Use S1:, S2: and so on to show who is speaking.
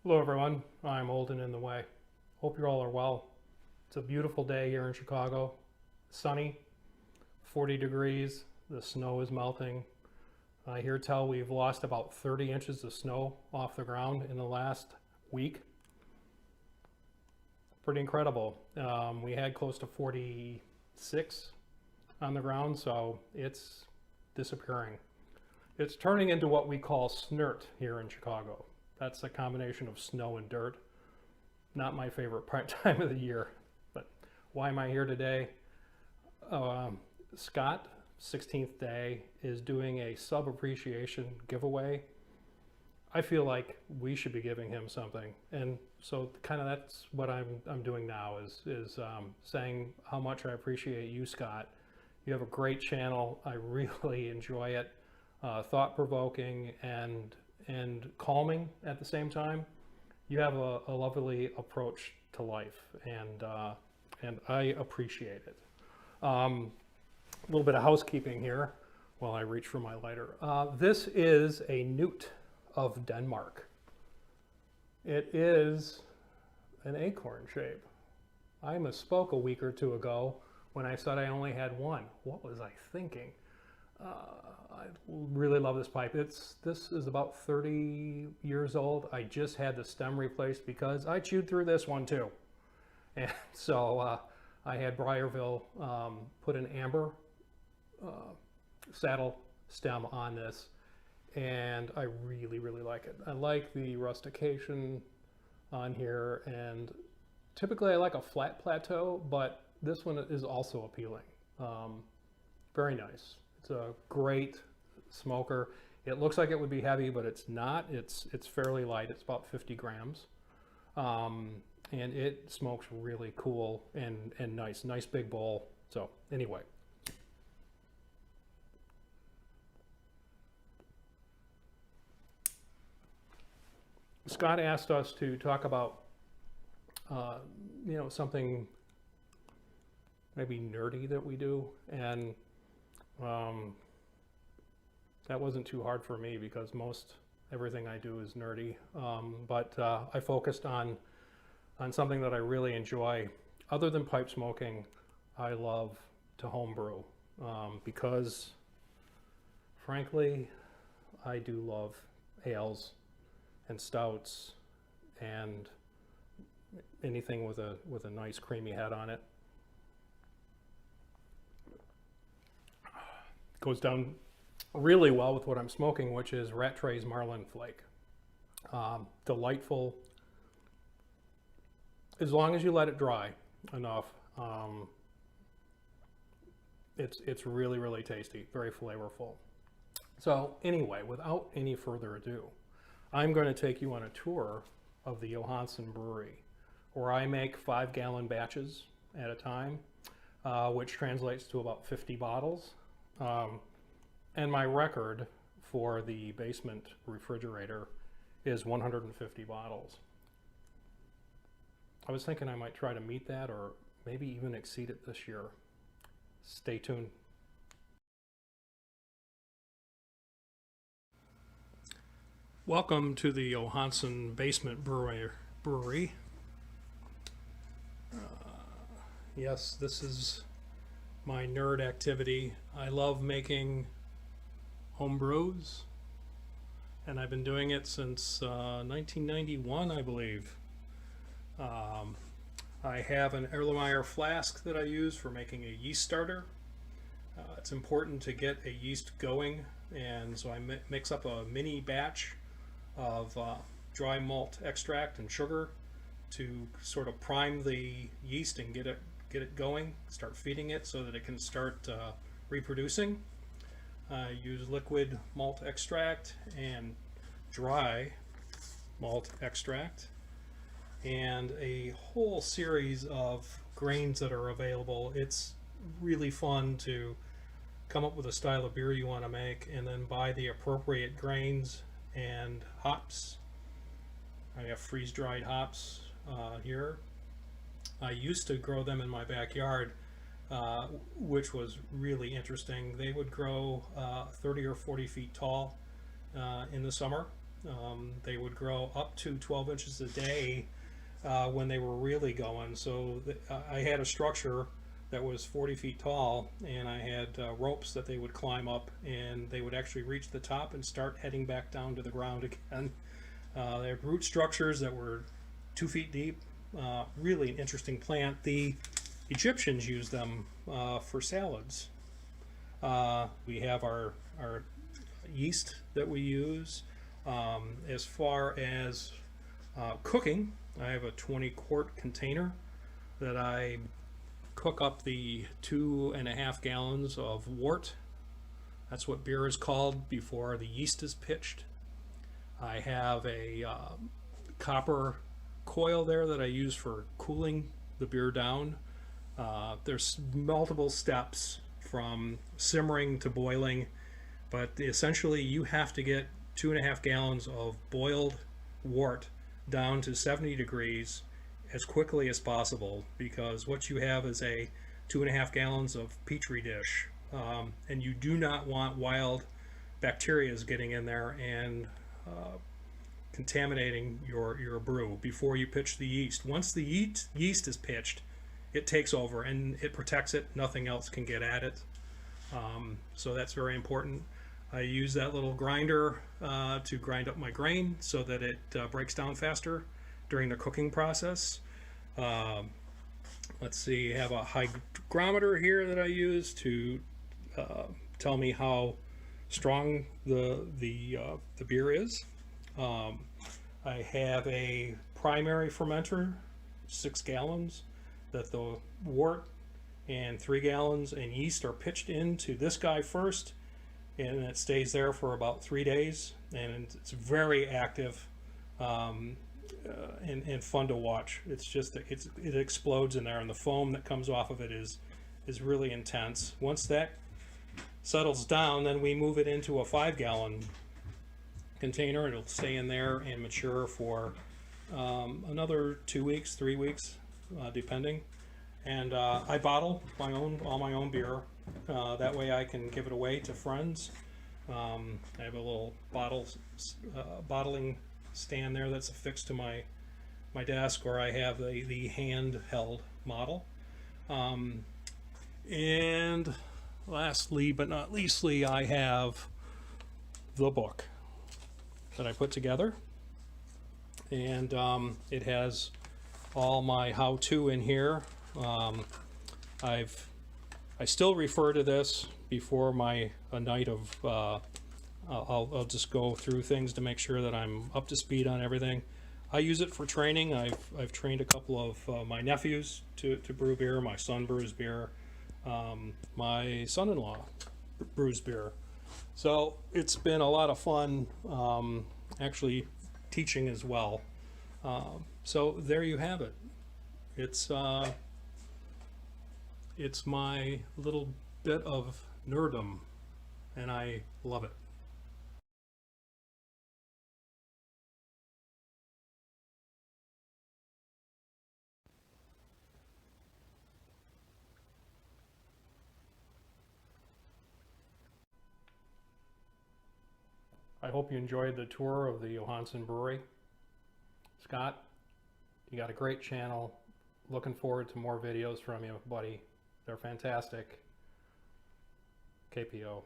S1: Hello everyone, I'm Old and in the Way. Hope you all are well. It's a beautiful day here in Chicago. Sunny, 40 degrees, the snow is melting. I hear tell we've lost about 30 inches of snow off the ground in the last week. Pretty incredible. We had close to 46 on the ground, so it's disappearing. It's turning into what we call snert here in Chicago. That's a combination of snow and dirt. Not my favorite time of the year, but why am I here today? Scott, 16th Day, is doing a sub appreciation giveaway. I feel like we should be giving him something, and so kind of that's what I'm doing now is saying how much I appreciate you, Scott. You have a great channel. I really enjoy it. Thought-provoking and calming at the same time. You have a lovely approach to life, and I appreciate it. A little bit of housekeeping here while I reach for my lighter. This is a Knute of Denmark. It is an acorn shape. I misspoke a week or two ago when I said I only had one. What was I thinking? I really love this pipe. This is about 30 years old. I just had the stem replaced because I chewed through this one too. And so I had Briarville put an amber saddle stem on this, and I really like it. I like the rustication on here, and typically I like a flat plateau, but this one is also appealing. Very nice. It's a great smoker. It looks like it would be heavy, but it's not. It's fairly light. It's about 50 grams. And it smokes really cool and nice. Nice big bowl. So anyway. Scott asked us to talk about, something maybe nerdy that we do. And that wasn't too hard for me because everything I do is nerdy. But I focused on something that I really enjoy. Other than pipe smoking, I love to homebrew because, frankly, I do love ales and stouts and anything with a nice creamy head on it. Goes down really well with what I'm smoking, which is Rattray's Marlin Flake. Delightful, as long as you let it dry enough. It's really tasty, very flavorful. So anyway, without any further ado, I'm going to take you on a tour of the Johansson Brewery, where I make 5-gallon batches at a time, which translates to about 50 bottles. And my record for the basement refrigerator is 150 bottles. I was thinking I might try to meet that or maybe even exceed it this year. Stay tuned. Welcome to the Johansson Basement Brewery. Yes, this is my nerd activity. I love making home brews, and I've been doing it since 1991, I believe. I have an Erlenmeyer flask that I use for making a yeast starter. It's important to get a yeast going, and so I mix up a mini batch of dry malt extract and sugar to sort of prime the yeast and get it going, start feeding it so that it can start reproducing. I use liquid malt extract and dry malt extract and a whole series of grains that are available. It's really fun to come up with a style of beer you want to make and then buy the appropriate grains and hops. I have freeze-dried hops here. I used to grow them in my backyard, which was really interesting. They would grow 30 or 40 feet tall in the summer, They would grow up to 12 inches a day when they were really going. So I had a structure that was 40 feet tall, and I had ropes that they would climb up, and they would actually reach the top and start heading back down to the ground again. They had root structures that were 2 feet deep. Really an interesting plant. The Egyptians used them for salads. We have our yeast that we use. As far as cooking, I have a 20-quart container that I cook up the 2.5 gallons of wort. That's what beer is called before the yeast is pitched. I have a copper coil there that I use for cooling the beer down. There's multiple steps from simmering to boiling, but essentially you have to get 2.5 gallons of boiled wort down to 70 degrees as quickly as possible, because what you have is a 2.5 gallons of petri dish, and you do not want wild bacteria getting in there and contaminating your brew before you pitch the yeast. Once the yeast is pitched, it takes over and it protects it. Nothing else can get at it. So that's very important. I use that little grinder to grind up my grain so that it breaks down faster during the cooking process. Let's see, I have a hygrometer here that I use to tell me how strong the beer is. I have a primary fermenter, 6 gallons, that the wort and 3 gallons and yeast are pitched into this guy first, and it stays there for about 3 days, and it's very active and fun to watch. It's just it explodes in there, and the foam that comes off of it is really intense. Once that settles down, then we move it into a 5-gallon container. It'll stay in there and mature for another 2 weeks, 3 weeks, depending. And I bottle all my own beer. That way I can give it away to friends. I have a little bottling stand there that's affixed to my desk, or I have the handheld model. And lastly but not leastly, I have the book that I put together, and it has all my how-to in here. I still refer to this before a night of I'll just go through things to make sure that I'm up to speed on everything. I use it for training. I've trained a couple of my nephews to brew beer. My son brews beer. My son-in-law brews beer. So it's been a lot of fun, actually teaching as well. So there you have it. It's my little bit of nerdom, and I love it. I hope you enjoyed the tour of the Johansson Brewery. Scott, you got a great channel. Looking forward to more videos from you, buddy. They're fantastic. KPO.